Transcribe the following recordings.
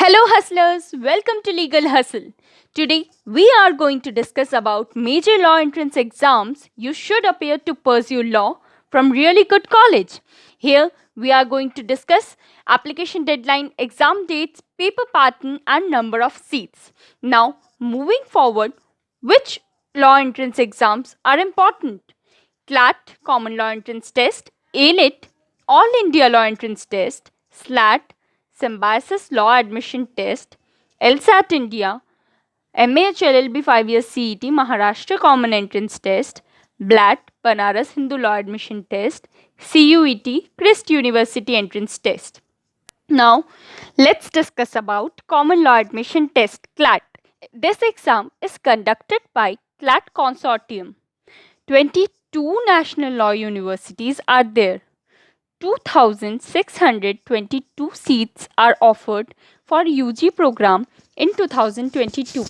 Hello hustlers, welcome to Legal Hustle. Today we are going to discuss about major law entrance exams you should appear to pursue law from really good college. Here we are going to discuss application deadline, exam dates, paper pattern and number of seats. Now moving forward, which law entrance exams are important? CLAT, Common Law Entrance Test, ALET, All India Law Entrance Test, SLAT, Symbiosis Law Admission Test, LSAT India, MAH 5 years CET, Maharashtra Common Entrance Test, BLAT, Banaras Hindu Law Admission Test, CUET, Christ University Entrance Test. Now, let's discuss about Common Law Admission Test, CLAT. This exam is conducted by CLAT Consortium. 22 national law universities are there. 2,622 seats are offered for UG program in 2022.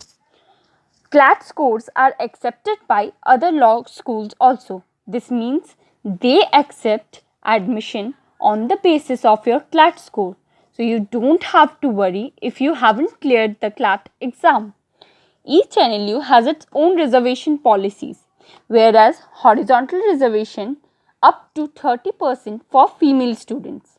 CLAT scores are accepted by other law schools also. This means they accept admission on the basis of your CLAT score. So you don't have to worry if you haven't cleared the CLAT exam. Each NLU has its own reservation policies, whereas horizontal reservation up to 30% for female students.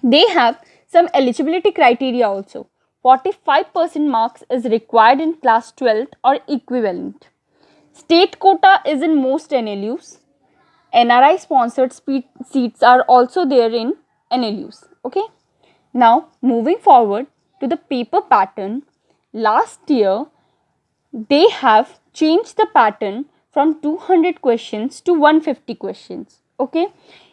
They have some eligibility criteria also. 45% marks is required in class 12th or equivalent. State quota is in most NLUs. NRI sponsored seats are also there in NLUs. Okay. Now moving forward to the paper pattern. Last year they have changed the pattern from 200 questions to 150 questions. Okay.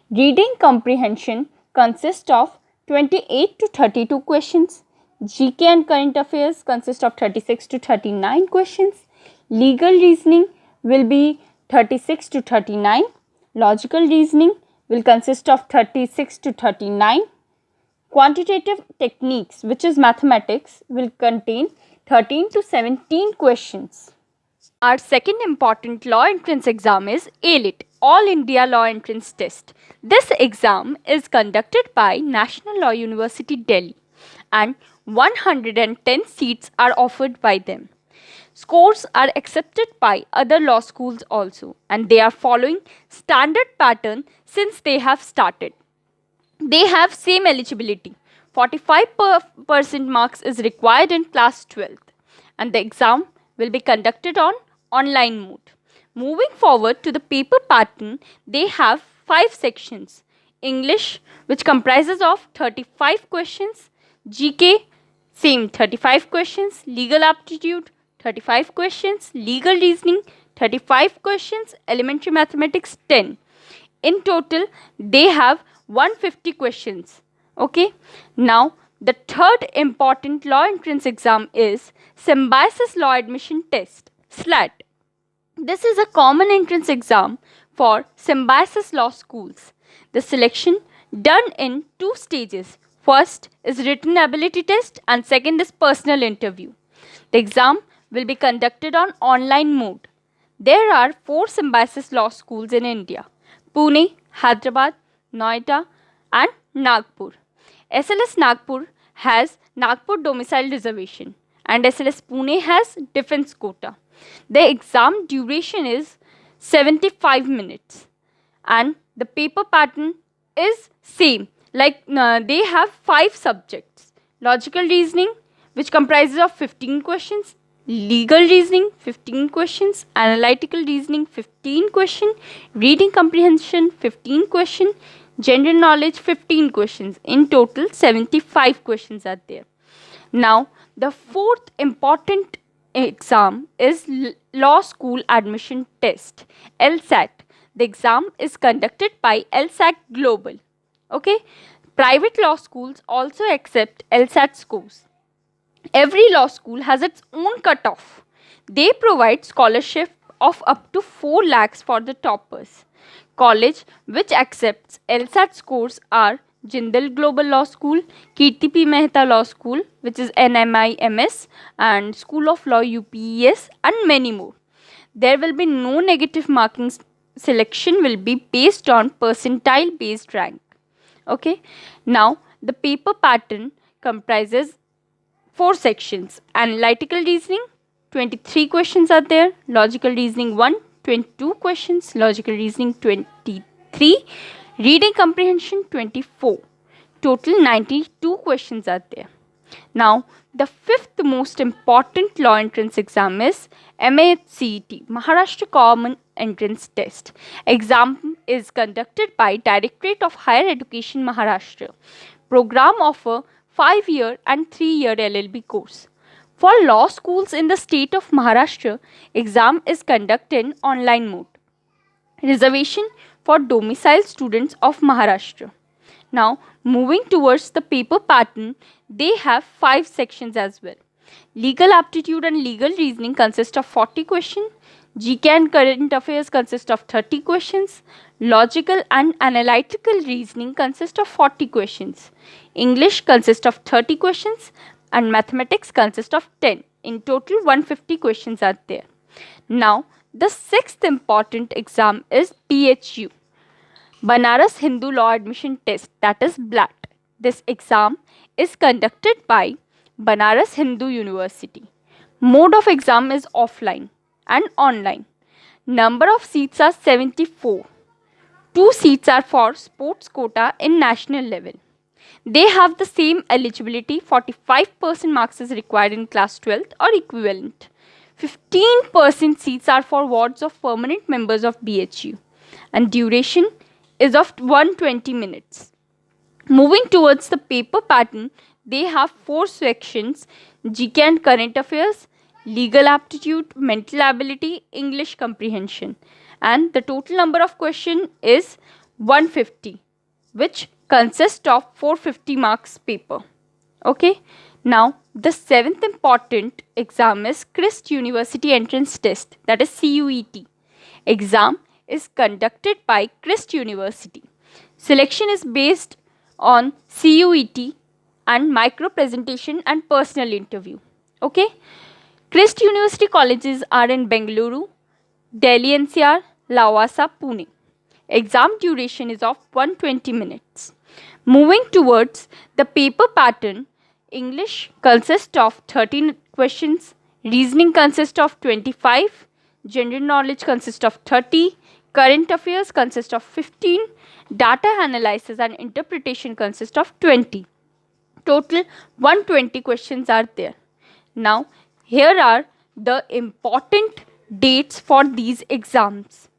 Reading comprehension consists of 28 to 32 questions. GK and current affairs consist of 36 to 39 questions. Legal reasoning will be 36 to 39. Logical reasoning will consist of 36 to 39. Quantitative techniques, which is mathematics, will contain 13 to 17 questions. Our second important law entrance exam is ALET, All India Law Entrance Test. This exam is conducted by National Law University Delhi and 110 seats are offered by them. Scores are accepted by other law schools also and they are following standard pattern since they have started. They have same eligibility. 45% marks is required in class 12th and the exam will be conducted on online mode. Moving forward to the paper pattern, they have 5 sections. English, which comprises of 35 questions, GK, same 35 questions, legal aptitude, 35 questions, legal reasoning, 35 questions, elementary mathematics, 10. In total, they have 150 questions. Okay. Now, the third important law entrance exam is Symbiosis Law Admission Test, SLAT. This is a common entrance exam for Symbiosis Law Schools. The selection done in 2 stages. First is written ability test and second is personal interview. The exam will be conducted on online mode. There are 4 Symbiosis Law Schools in India: Pune, Hyderabad, Noida and Nagpur. SLS Nagpur has Nagpur domicile reservation and SLS Pune has defense quota. The exam duration is 75 minutes and the paper pattern is same, like they have 5 subjects: logical reasoning, which comprises of 15 questions, legal reasoning 15 questions, analytical reasoning 15 question, reading comprehension 15 question, general knowledge 15 questions. In total 75 questions are there. Now the fourth important exam is law school admission test, LSAT. The exam is conducted by LSAT Global. Okay. Private law schools also accept LSAT scores. Every law school has its own cutoff. They provide scholarship of up to 4 lakhs for the toppers. College which accepts LSAT scores are Jindal Global Law School, Kirti P. Mehta Law School, which is NMIMS, and School of Law UPES, and many more. There will be no negative marking. Selection will be based on percentile based rank. Okay. Now the paper pattern comprises 4 sections. Analytical reasoning, 23 questions are there. Logical reasoning 1, 22 questions. Logical reasoning 23. Reading comprehension 24. Total 92 questions are there. Now, the fifth most important law entrance exam is MACET, Maharashtra Common Entrance Test. Exam is conducted by Directorate of Higher Education Maharashtra. Program offer 5-year and 3-year LLB course. For law schools in the state of Maharashtra, exam is conducted in online mode. Reservation for domiciled students of Maharashtra. Now, moving towards the paper pattern, they have 5 sections as well. Legal aptitude and legal reasoning consist of 40 questions. GK and current affairs consist of 30 questions. Logical and analytical reasoning consist of 40 questions. English consist of 30 questions and mathematics consist of 10. In total, 150 questions are there. Now, the sixth important exam is BHU, Banaras Hindu Law Admission Test, that is BLAT. This exam is conducted by Banaras Hindu University. Mode of exam is offline and online. Number of seats are 74. 2 seats are for sports quota in national level. They have the same eligibility. 45% marks is required in class 12th or equivalent. 15% seats are for wards of permanent members of BHU, and duration is of 120 minutes. Moving towards the paper pattern, they have 4 sections: GK and current affairs, legal aptitude, mental ability, English comprehension, and the total number of questions is 150, which consists of 450 marks paper. Okay. Now, the 7th important exam is Christ University Entrance Test, that is CUET. Exam is conducted by Christ University. Selection is based on CUET and micro presentation and personal interview. Okay. Christ University colleges are in Bengaluru, Delhi NCR, Lavasa, Pune. Exam duration is of 120 minutes. Moving towards the paper pattern, English consists of 13 questions, reasoning consists of 25, general knowledge consists of 30, current affairs consists of 15, data analysis and interpretation consists of 20. Total 120 questions are there. Now, here are the important dates for these exams.